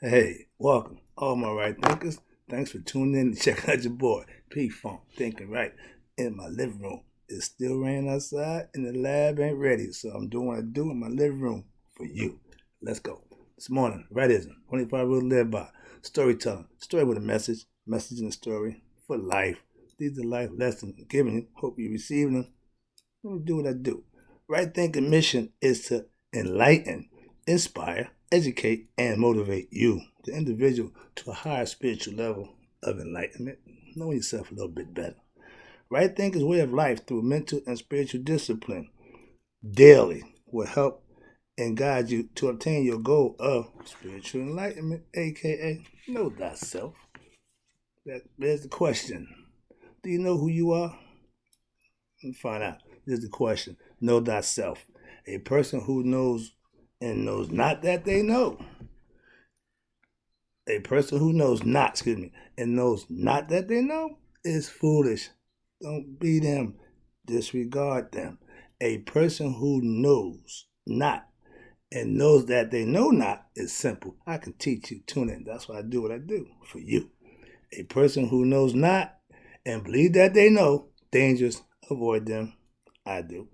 Hey, welcome, all my right thinkers. Thanks for tuning in to check out your boy, P Funk, thinking right in my living room. It's still raining outside and the lab ain't ready, so I'm doing what I do in my living room for you. Let's go. This morning, Radism, 25 rules to live by, storytelling, story with a message in the story for life. These are life lessons I'm giving you. Hope you're receiving them. Let me do what I do. Right thinking mission is to enlighten, inspire, educate, and motivate you, the individual, to a higher spiritual level of enlightenment, knowing yourself a little bit better. Right thinking's way of life through mental and spiritual discipline daily will help and guide you to obtain your goal of spiritual enlightenment, aka know thyself. There's the question. Do you know who you are? Let me find out. This is the question. Know thyself. A person who knows and knows not that they know. A person who knows not, and knows not that they know is foolish. Don't be them. Disregard them. A person who knows not and knows that they know not is simple. I can teach you. Tune in. That's why I do what I do for you. A person who knows not and believe that they know, dangerous, avoid them. I do.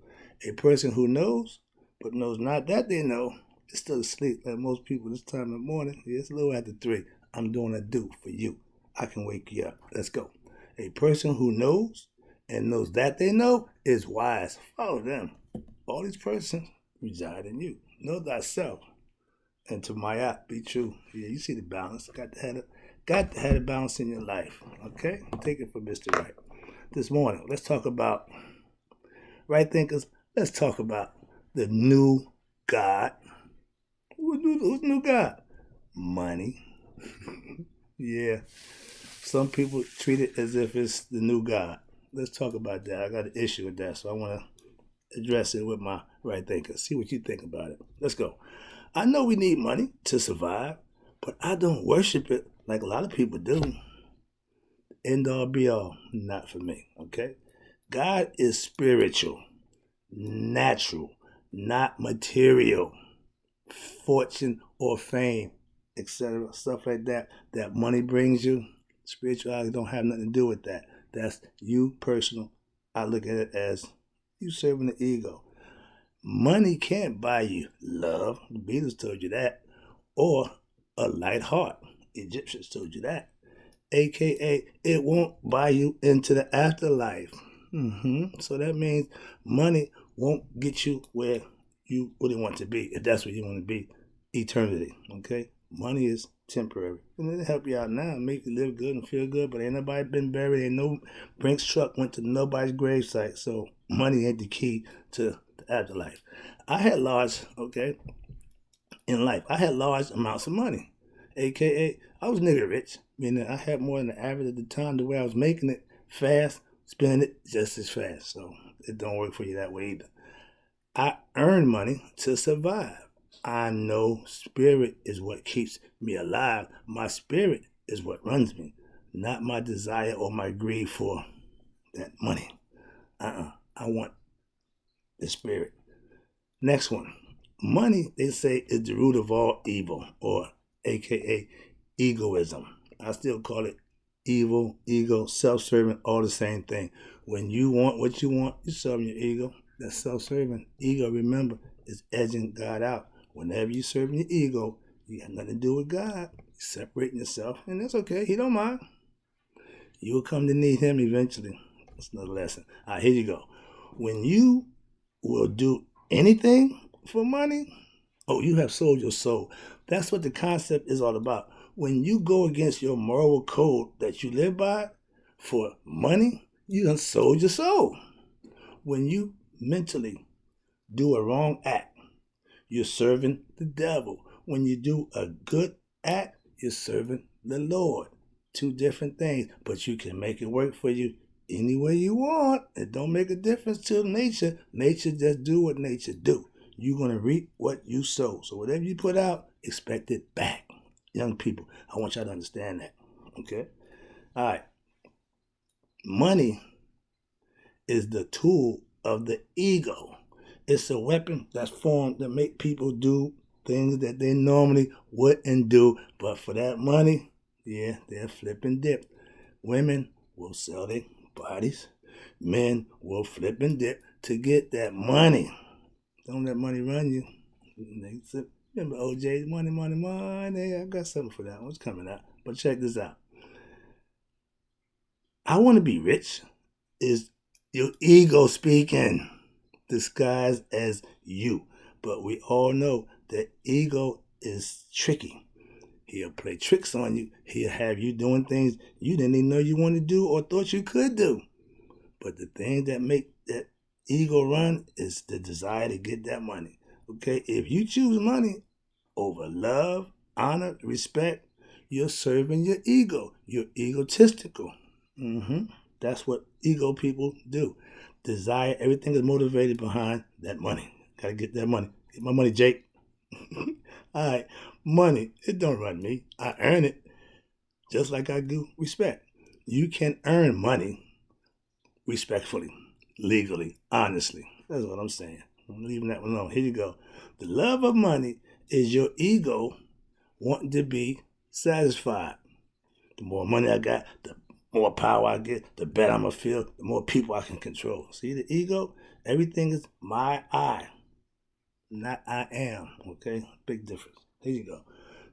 A person who knows but knows not that they know is still asleep like most people this time in the morning. Yeah, it's a little after 3. I'm doing what I do for you. I can wake you up. Let's go. A person who knows and knows that they know is wise. Follow them. All these persons reside in you. Know thyself. And to my app, be true. Yeah, you see the balance. Got to have a balance in your life. Okay? Take it from Mr. Right. This morning, let's talk about right thinkers. Let's talk about the new God. Who's new God? Money. Yeah. Some people treat it as if it's the new God. Let's talk about that. I got an issue with that, so I want to address it with my right thinkers. See what you think about it. Let's go. I know we need money to survive, but I don't worship it like a lot of people do. End all be all, not for me, okay? God is spiritual, natural, not material, fortune or fame, etc. Stuff like that that money brings you. Spirituality don't have nothing to do with that. That's you personal. I look at it as you serving the ego. Money can't buy you love. The Beatles told you that. Or a light heart. Egyptians told you that. AKA, it won't buy you into the afterlife. So that means money won't get you where you really want to be, if that's where you want to be, eternity. Okay? Money is temporary. And it'll help you out now, make you live good and feel good, but ain't nobody been buried, ain't no Brinks truck went to nobody's gravesite, so money ain't the key to the afterlife. I had large, okay, in life, I had large amounts of money, aka I was nigga rich, meaning I had more than the average at the time. The way I was making it fast, spending it just as fast. So it don't work for you that way either. I earn money to survive. I know spirit is what keeps me alive. My spirit is what runs me, not my desire or my greed for that money. I want the spirit. Next one. Money, they say, is the root of all evil, or AKA egoism. I still call it evil, ego, self serving, all the same thing. When you want what you want, you're serving your ego. That's self serving. Ego, remember, is edging God out. Whenever you're serving your ego, you got nothing to do with God. You're separating yourself, and that's okay. He don't mind. You will come to need him eventually. That's another lesson. All right, here you go. When you will do anything for money, oh, you have sold your soul. That's what the concept is all about. When you go against your moral code that you live by for money, you done sold your soul. When you mentally do a wrong act, you're serving the devil. When you do a good act, you're serving the Lord. Two different things, but you can make it work for you any way you want. It don't make a difference to nature. Nature just do what nature do. You're going to reap what you sow. So whatever you put out, expect it back. Young people, I want y'all to understand that. Okay? All right. Money is the tool of the ego. It's a weapon that's formed to make people do things that they normally wouldn't do. But for that money, yeah, they're flip and dip. Women will sell their bodies. Men will flip and dip to get that money. Don't let money run you. Remember OJ, money, money, money. I got something for that one. It's coming out. But check this out. I want to be rich is your ego speaking, disguised as you. But we all know that ego is tricky. He'll play tricks on you. He'll have you doing things you didn't even know you wanted to do or thought you could do. But the thing that make that ego run is the desire to get that money. Okay, if you choose money over love, honor, respect, you're serving your ego. You're egotistical. That's what ego people do. Desire, everything is motivated behind that money. Gotta get that money. Get my money, Jake. All right, money, it don't run me. I earn it just like I do respect. You can earn money respectfully, legally, honestly. That's what I'm saying. I'm leaving that one alone. Here you go. The love of money is your ego wanting to be satisfied. The more money I got, the more power I get, the better I'm going to feel, the more people I can control. See, the ego, everything is my I, not I am. Okay? Big difference. Here you go.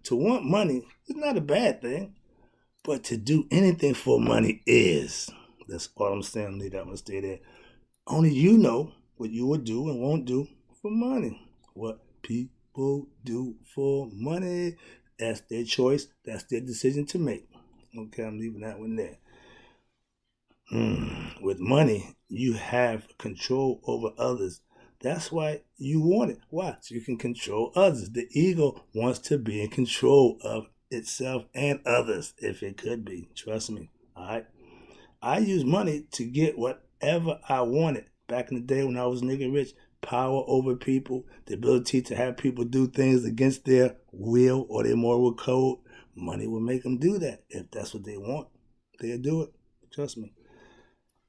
To want money is not a bad thing, but to do anything for money is. That's all I'm saying. Leave that one, stay there. Only you know what you would do and won't do for money. What people do for money, that's their choice. That's their decision to make. Okay, I'm leaving that one there. With money, you have control over others. That's why you want it. Why? So you can control others. The ego wants to be in control of itself and others, if it could be. Trust me. All right? I use money to get whatever I wanted. Back in the day when I was nigga rich, power over people, the ability to have people do things against their will or their moral code. Money will make them do that. If that's what they want, they'll do it. Trust me.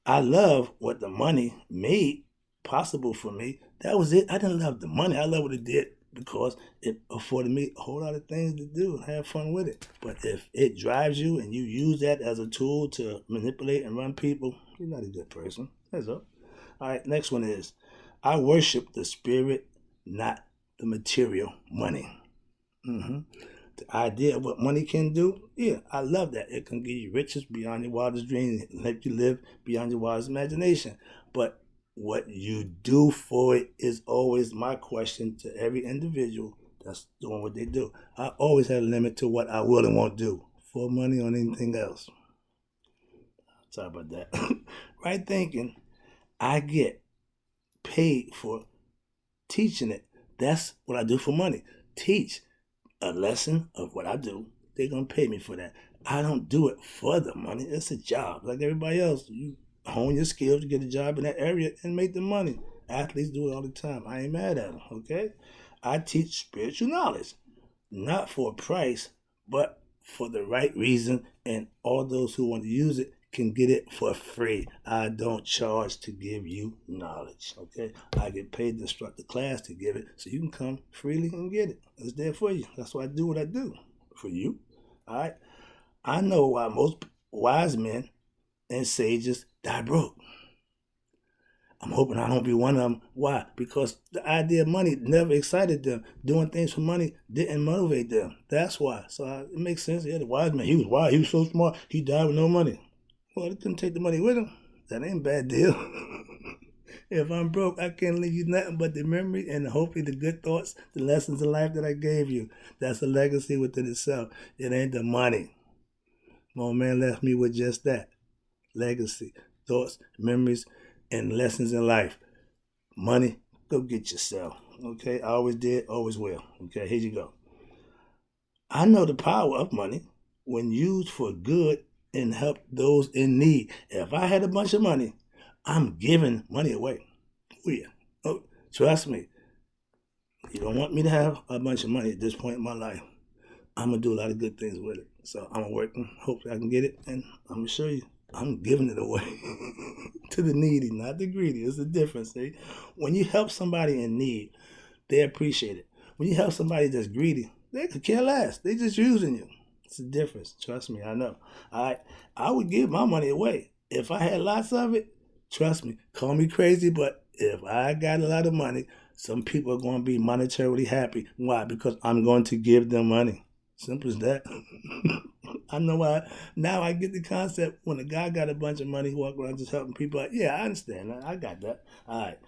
I love what the money made possible for me. That was it. I didn't love the money. I love what it did because it afforded me a whole lot of things to do and have fun with it. But if it drives you and you use that as a tool to manipulate and run people, you're not a good person. That's all. All right, next one is, I worship the spirit, not the material money. The idea of what money can do, yeah, I love that. It can give you riches beyond your wildest dreams and let you live beyond your wildest imagination. But what you do for it is always my question to every individual that's doing what they do. I always have a limit to what I will and won't do for money or anything else. Sorry about that. Right thinking, I get paid for teaching it. That's what I do for money. Teach a lesson of what I do. They're going to pay me for that. I don't do it for the money. It's a job. Like everybody else, you hone your skills to get a job in that area and make the money. Athletes do it all the time. I ain't mad at them, okay? I teach spiritual knowledge, not for a price, but for the right reason, and all those who want to use it can get it for free. I don't charge to give you knowledge, okay? I get paid to instruct the class to give it, so you can come freely and get it. It's there for you. That's why I do what I do for you, all right? I know why most wise men and sages die broke. I'm hoping I don't be one of them. Why? Because the idea of money never excited them. Doing things for money didn't motivate them. That's why. So it makes sense. Yeah, the wise man, he was wise. He was so smart. He died with no money. Well, he couldn't take the money with him. That ain't a bad deal. If I'm broke, I can't leave you nothing but the memory and hopefully the good thoughts, the lessons of life that I gave you. That's a legacy within itself. It ain't the money. My old man left me with just that. Legacy, thoughts, memories, and lessons in life. Money, go get yourself. Okay? I always did, always will. Okay, here you go. I know the power of money when used for good and help those in need. If I had a bunch of money, I'm giving money away. Oh, yeah. Oh, trust me. You don't want me to have a bunch of money at this point in my life. I'm going to do a lot of good things with it. So I'm working. Hopefully I can get it. And I'm going to show you. I'm giving it away to the needy, not the greedy. It's the difference, see? When you help somebody in need, they appreciate it. When you help somebody that's greedy, they could care less. They just using you. It's a difference. Trust me, I know. I would give my money away. If I had lots of it, trust me, call me crazy, but if I got a lot of money, some people are going to be monetarily happy. Why? Because I'm going to give them money. Simple as that. I know why. Now I get the concept. When a guy got a bunch of money, he walk around just helping people out. Yeah, I understand. I got that. All right.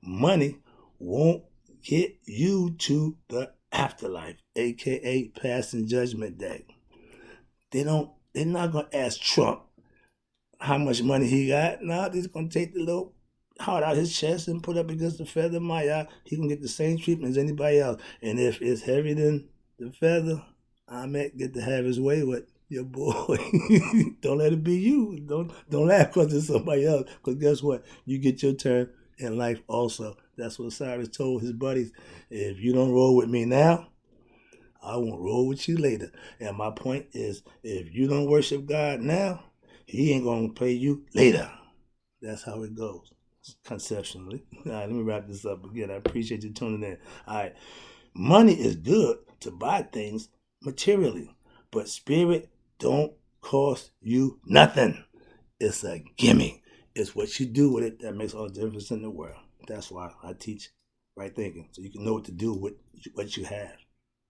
Money won't get you to the afterlife, aka passing judgment day. They're not gonna ask Trump how much money he got. No, they're just gonna take the little heart out his chest and put up against the feather of my eye. He can get the same treatment as anybody else. And if it's heavier than the feather, I might get to have his way with your boy. Don't let it be you. Don't laugh because it's somebody else. Because guess what? You get your turn in life also. That's what Cyrus told his buddies. If you don't roll with me now, I won't roll with you later. And my point is, if you don't worship God now, he ain't going to pay you later. That's how it goes, conceptually. All right, let me wrap this up again. I appreciate you tuning in. All right, money is good to buy things materially, but spirit don't cost you nothing. It's a gimme. It's what you do with it that makes all the difference in the world. That's why I teach right thinking, so you can know what to do with what you have.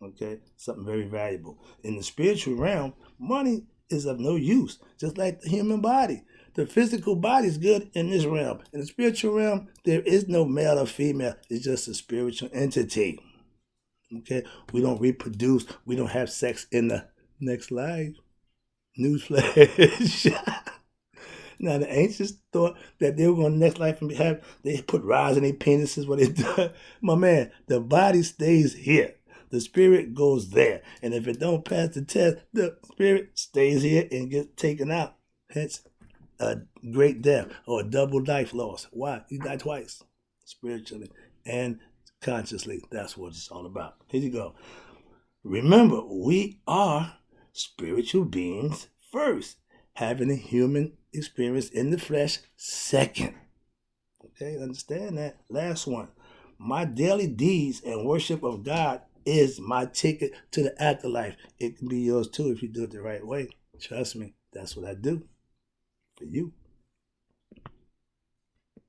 Okay? Something very valuable. In the spiritual realm, money is of no use, just like the human body. The physical body is good in this realm. In the spiritual realm, there is no male or female. It's just a spiritual entity. Okay? We don't reproduce. We don't have sex in the next life. Newsflash. Now, the ancients thought that they were going to next life and they put rods in their penises. What they do. My man, the body stays here. The spirit goes there. And if it don't pass the test, the spirit stays here and gets taken out. Hence, a great death or a double life loss. Why? You die twice, spiritually and consciously. That's what it's all about. Here you go. Remember, we are spiritual beings first, having a human experience in the flesh second. Okay, understand that. Last one. My daily deeds and worship of God is my ticket to the afterlife. It can be yours too if you do it the right way. Trust me, that's what I do for you.